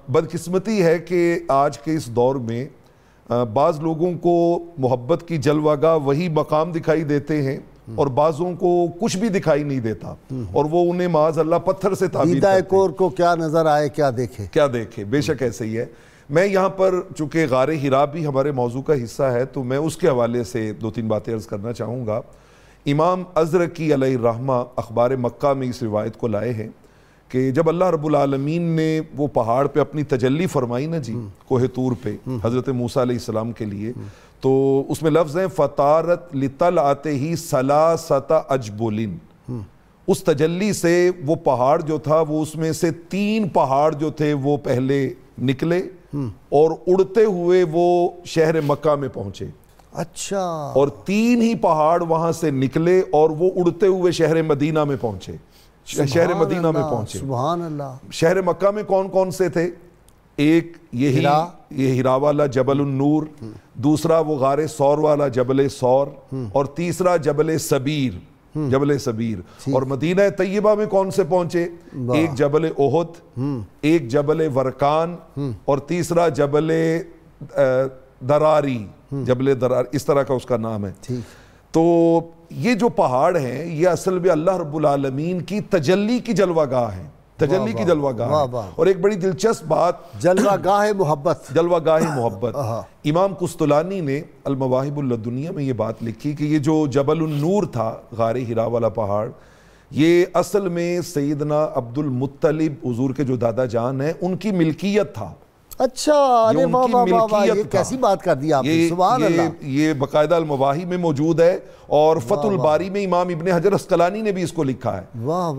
S4: بدقسمتی ہے کہ آج کے اس دور میں بعض لوگوں کو محبت کی جلوہ گاہ وہی مقام دکھائی دیتے ہیں اور بعضوں کو کچھ بھی دکھائی نہیں دیتا، اور وہ انہیں معاذ اللہ پتھر سے تعبیر
S3: دیدہ کور کو کیا نظر آئے کیا دیکھے۔
S4: بے شک ایسے ہی ہے۔ میں یہاں پر چونکہ غار حرا بھی ہمارے موضوع کا حصہ ہے تو میں اس کے حوالے سے دو تین باتیں عرض کرنا چاہوں گا۔ امام ازرقی علیہ الرحمہ اخبار مکہ میں اس روایت کو لائے ہیں کہ جب اللہ رب العالمین نے وہ پہاڑ پہ اپنی تجلی فرمائی نا جی، کوہ طور پہ حضرت موسیٰ علیہ السلام کے لیے، تو اس میں لفظ ہیں فطارت لطلعتہ ثلاثۃ اجبل، اس تجلی سے وہ پہاڑ جو تھا وہ اس میں سے 3 پہاڑ جو تھے وہ پہلے نکلے اور اڑتے ہوئے وہ شہر مکہ میں پہنچے۔
S3: اچھا،
S4: اور 3 ہی پہاڑ وہاں سے نکلے اور وہ اڑتے ہوئے شہر مدینہ میں پہنچے، شہر مدینہ میں پہنچے۔
S3: سبحان اللہ۔
S4: شہر مکہ میں کون کون سے تھے؟ ایک یہ ہرا والا جبل النور، دوسرا وہ غار سور والا جبل سور، اور تیسرا جبل سبیر، اور مدینہ طیبہ میں کون سے پہنچے؟ ایک جبل احد، ایک جبل ورقان، اور تیسرا جبل دراری، اس طرح کا اس کا نام ہے۔ تو یہ جو پہاڑ ہیں یہ اصل میں اللہ رب العالمین کی تجلی کی جلوہ گاہ ہیں، اور ایک بڑی دلچسپ بات،
S3: جلوہ گاہ محبت۔
S4: امام قسطلانی نے المواہب اللدنیہ میں یہ بات لکھی کہ یہ جو جبل النور تھا، غار حرا والا پہاڑ، یہ اصل میں سیدنا عبد المطلب حضور کے جو دادا جان ہیں ان کی ملکیت تھا۔
S3: اچھا، ارے واہ واہ واہ، یہ کیسی بات کر دی آپ نے، سبحان اللہ۔
S4: یہ باقاعدہ المواہب میں موجود ہے، اور فتح الباری میں امام ابن حجر اسقلانی نے بھی اس کو لکھا ہے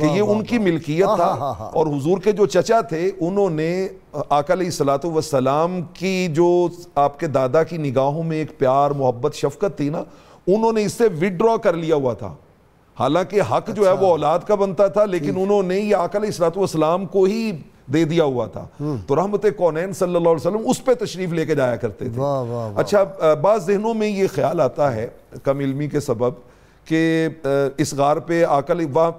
S4: کہ یہ ان کی ملکیت تھا، اور حضور کے جو چچا تھے انہوں نے آقا علیہ الصلوۃ والسلام کی جو آپ کے دادا کی نگاہوں میں ایک پیار محبت شفقت تھی نا، انہوں نے اس سے وڈرا کر لیا ہوا تھا۔ حالانکہ حق جو ہے وہ اولاد کا بنتا تھا، لیکن انہوں نے یہ آقا علیہ الصلوۃ والسلام کو ہی دے دیا ہوا تھا، تو رحمت کونین صلی اللہ علیہ وسلم اس پہ تشریف لے کے جایا کرتے تھے۔ اچھا، بعض ذہنوں میں یہ خیال آتا ہے کم علمی کے سبب کہ اس غار پہ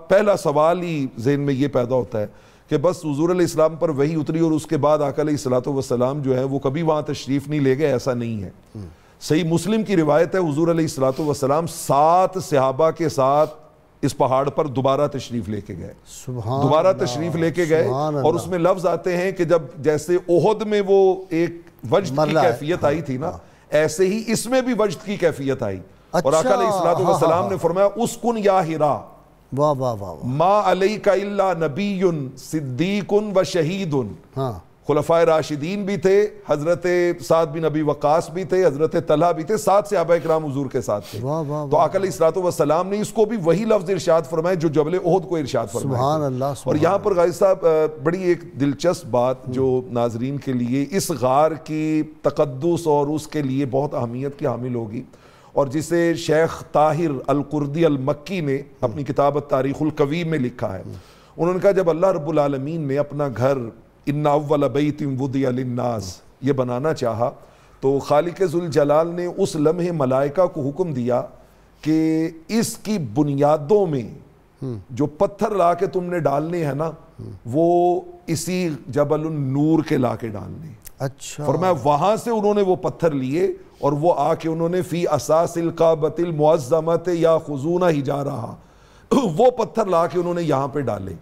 S4: پہلا سوال ہی ذہن میں یہ پیدا ہوتا ہے کہ بس حضور علیہ السلام پر وحی اتری اور اس کے بعد آقا علیہ الصلوۃ والسلام جو ہے وہ کبھی وہاں تشریف نہیں لے گئے، ایسا نہیں ہے۔ صحیح مسلم کی روایت ہے حضور علیہ الصلوۃ والسلام 7 صحابہ کے ساتھ اس پہاڑ پر دوبارہ تشریف لے کے گئے، اور اس میں لفظ آتے ہیں کہ جب جیسے احد میں وہ ایک وجد کی کیفیت آئی تھی نا، ایسے ہی اس میں بھی وجد کی کیفیت آئی، اور آقا علیہ الصلوۃ والسلام نے فرمایا اسکن یا ہرا،
S3: واہ واہ واہ واہ،
S4: ما علیک الا نبی صدیق و شہید.
S3: ہاں
S4: خلفائے راشدین بھی تھے، حضرت سعد بن ابی وقاص بھی تھے، حضرت طلحہ بھی تھے، 7 صحابہ کرام حضور کے ساتھ تھے.
S3: واہ واہ
S4: تو آقا علیہ الصلوۃ والسلام نے اس کو بھی وہی لفظ ارشاد فرمائے جو جبل احد کو ارشاد فرمائے.
S3: سبحان اللہ.
S4: اور یہاں پر غازی صاحب بڑی ایک دلچسپ بات جو ناظرین کے لیے اس غار کی تقدس اور اس کے لیے بہت اہمیت کی حامل ہوگی، اور جسے شیخ طاہر القردی المکی نے اپنی کتاب تاریخ القویم میں لکھا ہے. انہوں نے کہا جب اللہ رب العالمین نے اپنا گھر ان اول بیت وضع للناس یہ بنانا چاہا تو خالق ذوالجلال نے اس لمحے ملائکہ کو حکم دیا کہ اس کی بنیادوں میں جو پتھر لا کے تم نے ڈالنے ہیں نا وہ اسی جبل النور کے لا کے ڈالنے.
S3: اچھا،
S4: فرمایا وہاں سے انہوں نے وہ پتھر لیے اور وہ آ کے انہوں نے فی اساس الکعبۃ المعظمۃ یاخذون حجارہا وہ پتھر لا کے انہوں نے یہاں پہ ڈالے.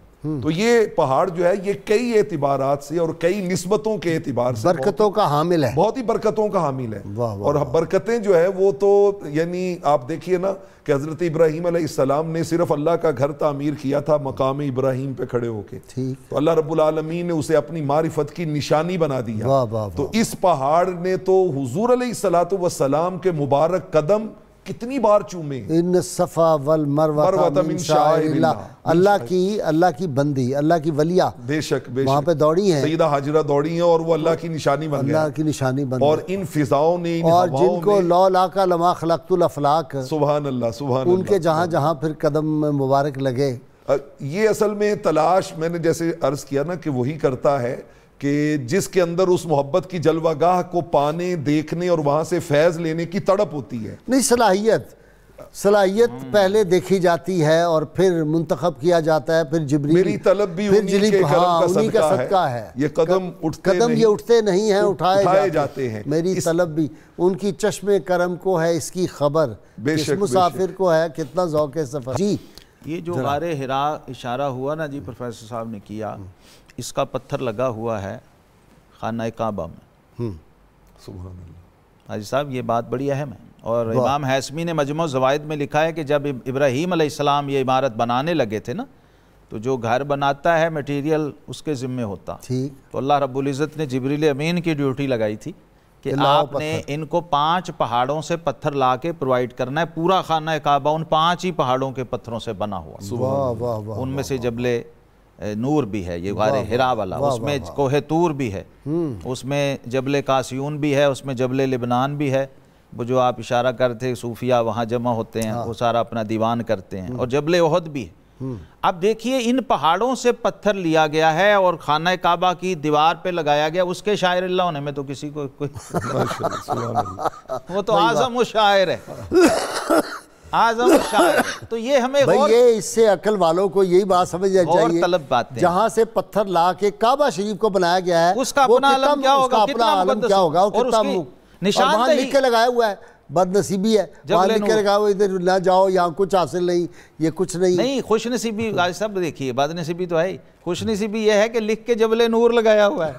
S4: تو یہ پہاڑ جو ہے یہ کئی اعتبارات سے اور کئی نسبتوں کے اعتبار سے
S3: برکتوں کا حامل ہے،
S4: بہت ہی برکتوں کا حامل ہے.
S3: واہ واہ.
S4: اور برکتیں جو ہے وہ تو یعنی آپ دیکھیے نا کہ حضرت ابراہیم علیہ السلام نے صرف اللہ کا گھر تعمیر کیا تھا مقام ابراہیم پہ کھڑے ہو کے،
S3: ٹھیک،
S4: تو اللہ رب العالمین نے اسے اپنی معرفت کی نشانی بنا دیا.
S3: واہ واہ
S4: تو اس پہاڑ نے تو حضور علیہ الصلوۃ والسلام کے مبارک قدم کتنی بار چومے.
S3: ان الصفا والمروہ من شعائر اللہ، اللہ کی بندی، اللہ کی ولیہ
S4: بے شک
S3: وہاں پہ دوڑی ہیں،
S4: سیدہ حاجرہ دوڑی ہیں اور وہ اللہ کی نشانی بن گئے،
S3: اللہ کی نشانی بن
S4: اور
S3: گئی.
S4: ان فضاؤں نے ان
S3: اور
S4: ہواؤں
S3: جن کو
S4: نے
S3: لولا کا لما خلقت الافلاک،
S4: سبحان اللہ سبحان
S3: ان
S4: اللہ
S3: کے جہاں جہاں پھر قدم مبارک لگے.
S4: یہ اصل میں تلاش میں نے جیسے عرض کیا نا کہ وہی کرتا ہے کہ جس کے اندر اس محبت کی جلوہ گاہ کو پانے، دیکھنے اور وہاں سے فیض لینے کی تڑپ ہوتی ہے.
S3: نہیں، صلاحیت پہلے دیکھی جاتی ہے اور پھر منتخب کیا جاتا ہے، پھر جبریل،
S4: میری طلب بھی انہی کے کرم کا صدقہ ہے. یہ قدم
S3: اٹھتے نہیں ہیں، اٹھائے
S4: جاتے ہیں.
S3: میری طلب بھی ان کی چشم کرم کو ہے اس کی خبر، اس مسافر کو ہے کتنا ذوق سفر. جی
S5: یہ جو غار حرا اشارہ ہوا نا جی پروفیسر صاحب نے کیا، اس کا پتھر لگا ہوا ہے خانہ کعبہ میں.
S4: سبحان اللہ
S5: حاجی صاحب یہ بات بڑی اہم ہے. اور امام حیثمی نے مجموع الزوائد میں لکھا ہے کہ جب ابراہیم علیہ السلام یہ عمارت بنانے لگے تھے نا تو جو گھر بناتا ہے میٹیریل اس کے ذمہ ہوتا، تو اللہ رب العزت نے جبریل امین کی ڈیوٹی لگائی تھی کہ آپ نے ان کو 5 پہاڑوں سے پتھر لا کے پرووائڈ کرنا ہے. پورا خانہ کعبہ ان 5 ہی پہاڑوں کے پتھروں سے بنا ہوا. ان میں سے جبل نور بھی ہے، یہ غار حرا والا، اس میں کوہ طور بھی ہے، اس میں جبل قاسیون بھی ہے، اس میں جبل لبنان بھی ہے، وہ جو آپ اشارہ کرتے صوفیہ وہاں جمع ہوتے ہیں وہ سارا اپنا دیوان کرتے ہیں، اور جبل احد بھی ہے. اب دیکھیے ان پہاڑوں سے پتھر لیا گیا ہے اور خانہ کعبہ کی دیوار پہ لگایا گیا. اس کے شاعر اللہ ہونے میں تو کسی کو وہ تو اعظم و شاعر ہے، اعظم و شاعر. تو یہ ہمیں
S3: یہ اس سے عقل والوں کو یہی بات سمجھنا چاہیے،
S5: طلب باتیں
S3: جہاں سے پتھر لا کے کعبہ شریف کو بنایا گیا ہے
S5: اس کا اپنا عالم کیا ہوگا، کتنا مقدس ہوگا، اور اس کی
S3: نشان وہاں لکھ کے لگایا ہوا ہے بد نصیبی ہے، وہاں لکھ کے لگایا ہوا ادھر نہ جاؤ، یہاں کچھ حاصل نہیں، یہ کچھ نہیں.
S5: خوش نصیبی غازی صاحب دیکھیے، بد نصیبی تو ہے، خوش نصیبی یہ ہے کہ لکھ کے جبل نور لگایا ہوا ہے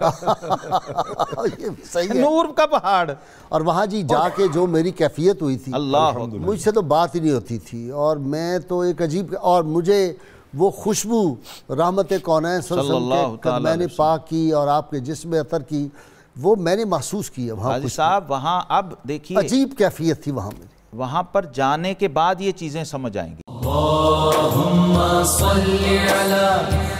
S5: نور کا پہاڑ. اور
S3: وہاں جی جا کے جو میری کیفیت ہوئی تھی،
S5: اللہ
S3: مجھ سے تو بات ہی نہیں ہوتی تھی، اور میں تو ایک عجیب، اور مجھے وہ خوشبو رحمت کونین صلی اللہ علیہ وسلم کے میں نے پاک کی اور آپ کے جسم عطر کی، وہ میں نے محسوس کی ہے وہاں.
S5: صاحب وہاں اب دیکھیے
S3: عجیب کیفیت تھی وہاں میں.
S5: وہاں پر جانے کے بعد یہ چیزیں سمجھ آئیں گی.
S1: اللہم صلی علی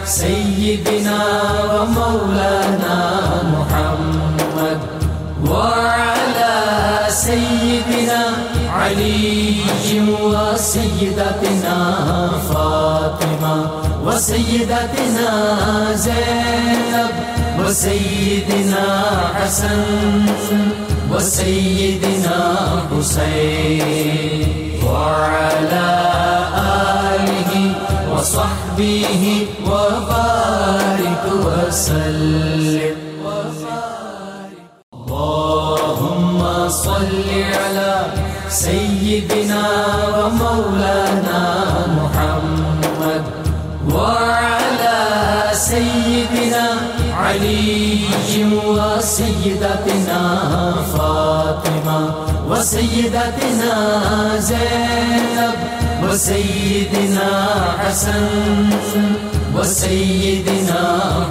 S1: سیدنا و مولانا محمد وعلی سیدنا علی و سیدتنا فاطمہ و سیدتنا زینب وسيدنا حسن وسيدنا حسين وعلى آله وصحبه وبارك وسلم. اللهم صل على سيدنا ومولانا محمد وعلى سيدنا علي وسيدتنا فاطمة وسيدتنا زينب وسيدنا حسن وسيدنا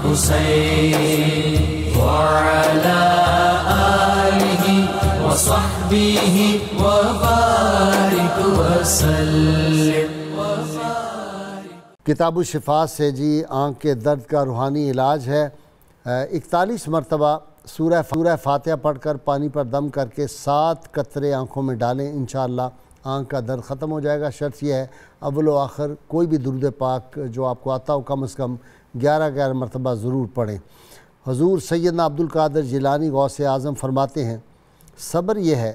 S1: حسين وعلى آله وصحبه وبارك وسلم.
S3: کتاب الشفا سے جی آنکھ کے درد کا روحانی علاج ہے. 41 مرتبہ سورہ فاتحہ پڑھ کر پانی پر دم کر کے 7 قطرے آنکھوں میں ڈالیں، انشاءاللہ آنکھ کا درد ختم ہو جائے گا. شرط یہ ہے اول و آخر کوئی بھی درود پاک جو آپ کو آتا ہو کم از کم 11 مرتبہ ضرور پڑھیں. حضور سیدنا عبد القادر جیلانی غوث اعظم فرماتے ہیں صبر یہ ہے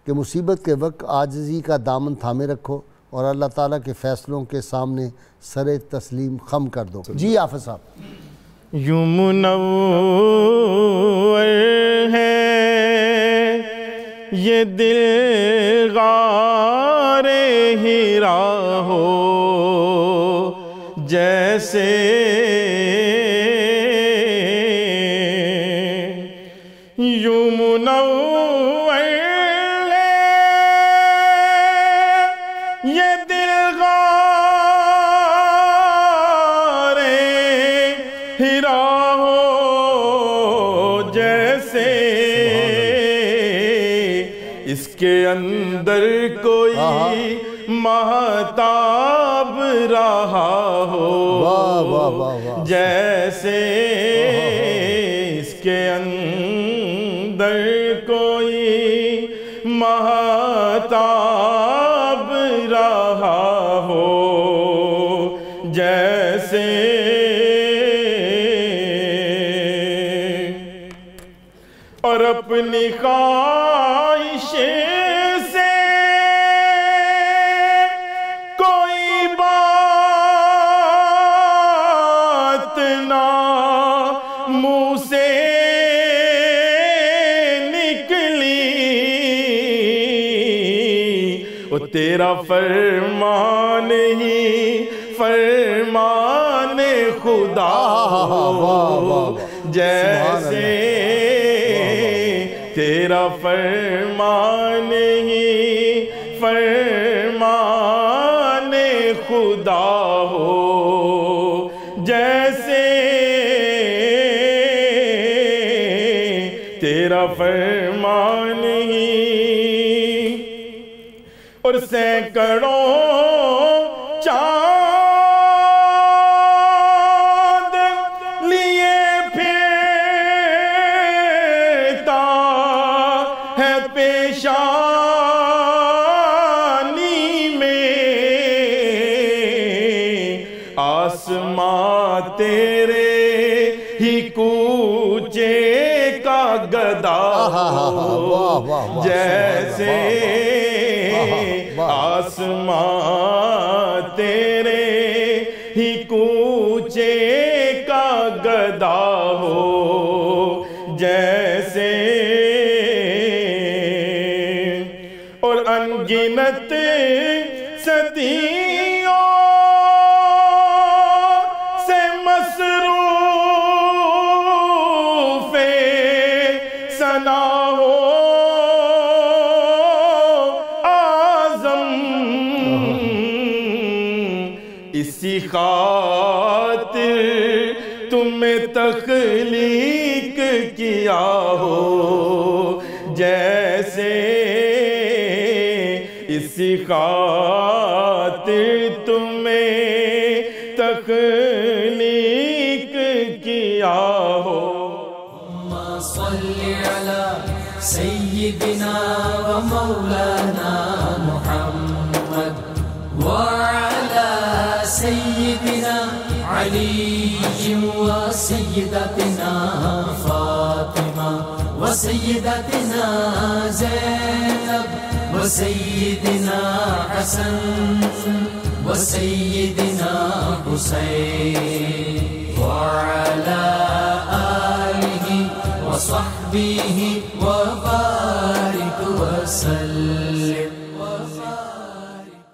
S3: کہ مصیبت کے وقت عاجزی کا دامن تھامے رکھو اور اللہ تعالیٰ کے فیصلوں کے سامنے سر تسلیم خم کر دو. جی حافظ صاحب.
S6: یوں منور ہے یہ دل غار ہیرا ہو جیسے یوں منور ہے یہ دل غار ہیرا ہو جیسے اس کے اندر کوئی مہتاب رہا ہو جیسے اس کے اندر کوئی مہتاب رہا ہو جیسے اور اپنی خواہش سے کوئی بات نہ منہ سے نکلی وہ تیرا فرمان ہی فرمان خدا ہو جیسے تیرا فرمان ہی فرمان خدا ہو جیسے تیرا فرمان ہی اور سینکڑوں چاند لیے پھرتا ہے پیشانی میں آسماں تیرے ہی کوچے کا گدا ہو جیسے آسماں تیرے ہی کوچے کا گدا ہو جیسے اور انگنت صدیوں سے مصروف ثنا ہو اسی خاطر تمہیں تخلیق کیا ہو جیسے اسی خاطر تمہیں تخلیق کیا ہو.
S1: اللهم صل على سيدنا ومولانا محمد وعلى سيدنا علي وسيدتنا فاطمة وسيدتنا زينب وسيدنا حسن وسيدنا حسين وعلى آله وصحبه وبارك وسلم.